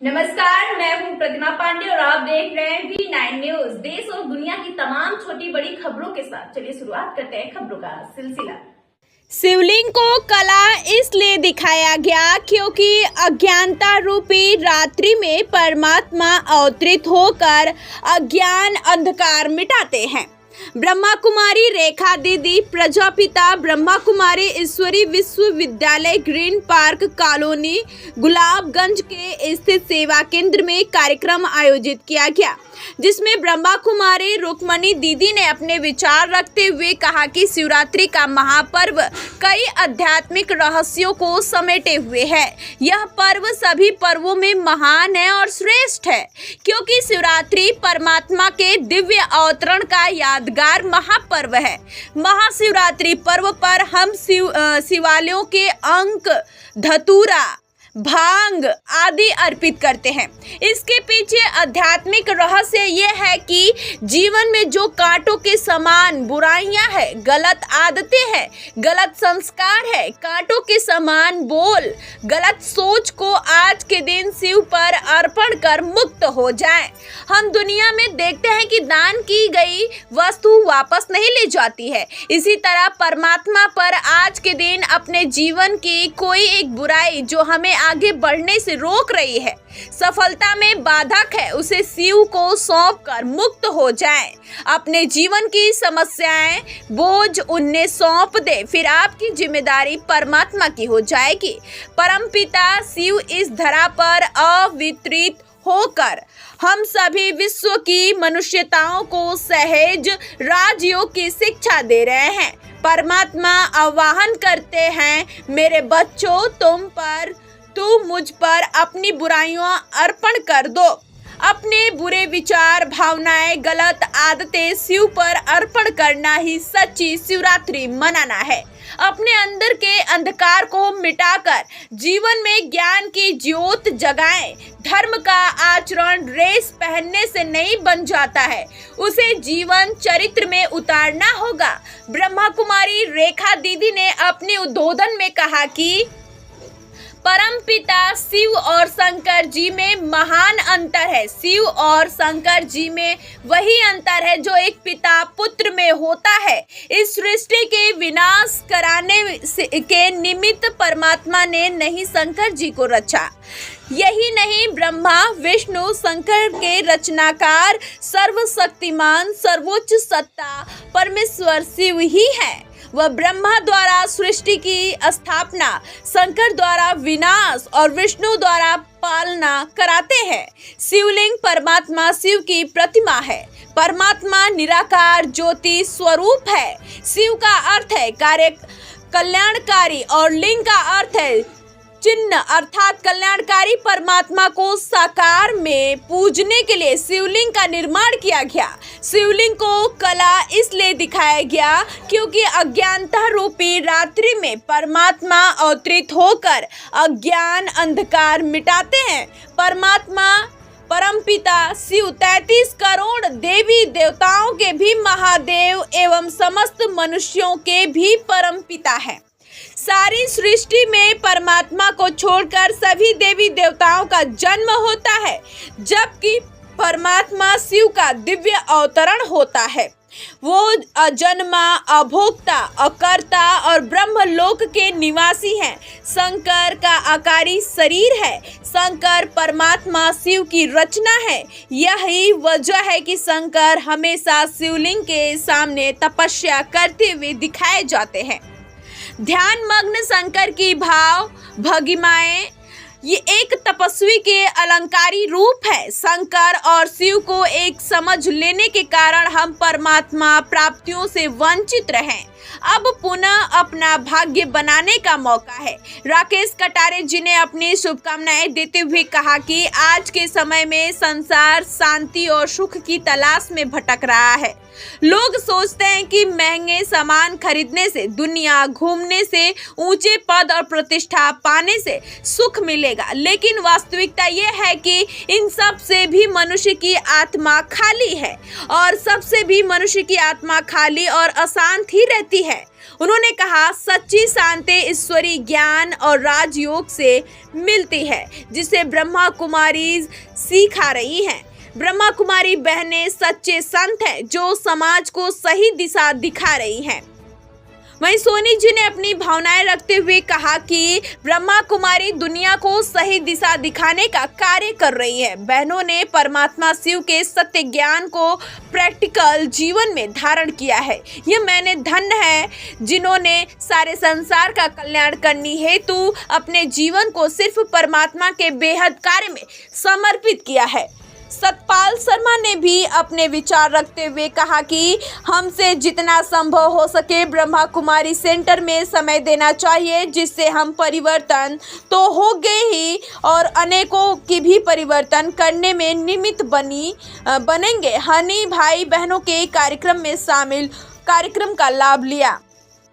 नमस्कार, मैं हूं प्रतिमा पांडे और आप देख रहे हैं V9 न्यूज। देश और दुनिया की तमाम छोटी बड़ी खबरों के साथ चलिए शुरुआत करते हैं खबरों का सिलसिला। शिवलिंग को कला इसलिए दिखाया गया क्योंकि अज्ञानता रूपी रात्रि में परमात्मा अवतरित होकर अज्ञान अंधकार मिटाते हैं। ब्रह्मा कुमारी रेखा दीदी प्रजापिता ब्रह्मा कुमारी ईश्वरी विश्वविद्यालय ग्रीन पार्क कॉलोनी गुलाबगंज के स्थित सेवा केंद्र में कार्यक्रम आयोजित किया गया, जिसमें ब्रह्मा कुमारी रुक्मणी दीदी ने अपने विचार रखते हुए कहा कि शिवरात्रि का महापर्व कई आध्यात्मिक रहस्यों को समेटे हुए है। यह पर्व सभी पर्वों में महान है और श्रेष्ठ है क्योंकि शिवरात्रि परमात्मा के दिव्य अवतरण का यादगार महापर्व है। महाशिवरात्रि पर्व पर हम शिवालयों के अंक, धतूरा, भांग आदि अर्पित करते हैं। इसके पीछे आध्यात्मिक रहस्य ये है कि जीवन में जो कांटों के समान बुराइयां हैं, गलत आदतें हैं, गलत संस्कार है, कांटों के समान बोल, गलत सोच को आज के दिन शिव पर अर्पण कर मुक्त हो जाएं। हम दुनिया में देखते हैं कि दान की गई वस्तु वापस नहीं ली जाती है। इसी तरह परमात्मा पर आज के दिन अपने जीवन की कोई एक बुराई जो हमें आगे बढ़ने से रोक रही है, सफलता में बाधक है, उसे शिव को सौंप कर मुक्त हो जाएं। अपने जीवन की समस्याएं, बोझ उन्हें सौंप दे, फिर आपकी जिम्मेदारी परमात्मा की हो जाएगी। परमपिता शिव इस धरा पर अवितरित होकर हम सभी विश्व की मनुष्यताओं को सहज राजयोग की शिक्षा दे रहे हैं। परमात्मा आह्वान करते हैं, मेरे बच्चों तुम मुझ पर अपनी बुराइयां अर्पण कर दो। अपने बुरे विचार, भावनाएं, गलत आदतें शिव पर अर्पण करना ही सच्ची शिवरात्रि मनाना है। अपने अंदर के अंधकार को मिटाकर जीवन में ज्ञान की ज्योत जगाएं। धर्म का आचरण ड्रेस पहनने से नहीं बन जाता है, उसे जीवन चरित्र में उतारना होगा। ब्रह्मा कुमारी रेखा दीदी ने अपने उद्बोधन में कहा कि परमपिता शिव और शंकर जी में महान अंतर है। शिव और शंकर जी में वही अंतर है जो एक पिता पुत्र में होता है। इस सृष्टि के विनाश कराने के निमित्त परमात्मा ने नहीं शंकर जी को रचा। यही नहीं, ब्रह्मा विष्णु शंकर के रचनाकार सर्वशक्तिमान सर्वोच्च सत्ता परमेश्वर शिव ही है। वह ब्रह्मा द्वारा सृष्टि की स्थापना, शंकर द्वारा विनाश और विष्णु द्वारा पालना कराते हैं। शिवलिंग परमात्मा शिव की प्रतिमा है। परमात्मा निराकार ज्योति स्वरूप है। शिव का अर्थ है कार्य कल्याणकारी और लिंग का अर्थ है चिन्ह अर्थात कल्याणकारी। परमात्मा को साकार में पूजने के लिए शिवलिंग का निर्माण किया गया। शिवलिंग को कला इसलिए दिखाया गया क्योंकि अज्ञानता रूपी रात्रि में परमात्मा अवतरित होकर अज्ञान अंधकार मिटाते हैं। परमात्मा परमपिता शिव 33 करोड़ देवी देवताओं के भी महादेव एवं समस्त मनुष्यों के भी परमपिता है। सारी सृष्टि में परमात्मा को छोड़कर सभी देवी देवताओं का जन्म होता है, जबकि परमात्मा शिव का दिव्य अवतरण होता है। वो अजन्मा, अभोक्ता, अकर्ता और ब्रह्मलोक के निवासी हैं। शंकर का आकारी शरीर है। शंकर परमात्मा शिव की रचना है। यही वजह है कि शंकर हमेशा शिवलिंग के सामने तपस्या करते हुए दिखाए जाते हैं। ध्यान मग्न शंकर की भाव भंगिमाएं ये एक तपस्वी के अलंकारी रूप है। शंकर और शिव को एक समझ लेने के कारण हम परमात्मा प्राप्तियों से वंचित रहे। अब पुनः अपना भाग्य बनाने का मौका है। राकेश कटारे जी ने अपनी शुभकामनाएं देते हुए कहा कि आज के समय में संसार शांति और सुख की तलाश में भटक रहा है। लोग सोचते हैं कि महंगे सामान खरीदने से, दुनिया घूमने से, ऊंचे पद और प्रतिष्ठा पाने से सुख मिलेगा, लेकिन वास्तविकता यह है कि इन सब से भी मनुष्य की आत्मा खाली है और सबसे भी मनुष्य की आत्मा खाली और अशांत ही रहती है। उन्होंने कहा, सच्ची शांति ईश्वरी ज्ञान और राजयोग से मिलती है, जिसे ब्रह्मा कुमारी सिखा रही हैं। ब्रह्मा कुमारी बहनें सच्चे संत हैं जो समाज को सही दिशा दिखा रही हैं। वहीं सोनी जी ने अपनी भावनाएं रखते हुए कहा कि ब्रह्मा कुमारी दुनिया को सही दिशा दिखाने का कार्य कर रही है। बहनों ने परमात्मा शिव के सत्य ज्ञान को प्रैक्टिकल जीवन में धारण किया है। ये मैंने धन्य है जिन्होंने सारे संसार का कल्याण करने हेतु अपने जीवन को सिर्फ परमात्मा के बेहद कार्य में समर्पित किया है। सतपाल शर्मा ने भी अपने विचार रखते हुए कहा कि हमसे जितना संभव हो सके ब्रह्मा कुमारी सेंटर में समय देना चाहिए, जिससे हम परिवर्तन तो हो गए ही और अनेकों की भी परिवर्तन करने में निमित्त बनेंगे। हनी भाई बहनों के कार्यक्रम में शामिल कार्यक्रम का लाभ लिया।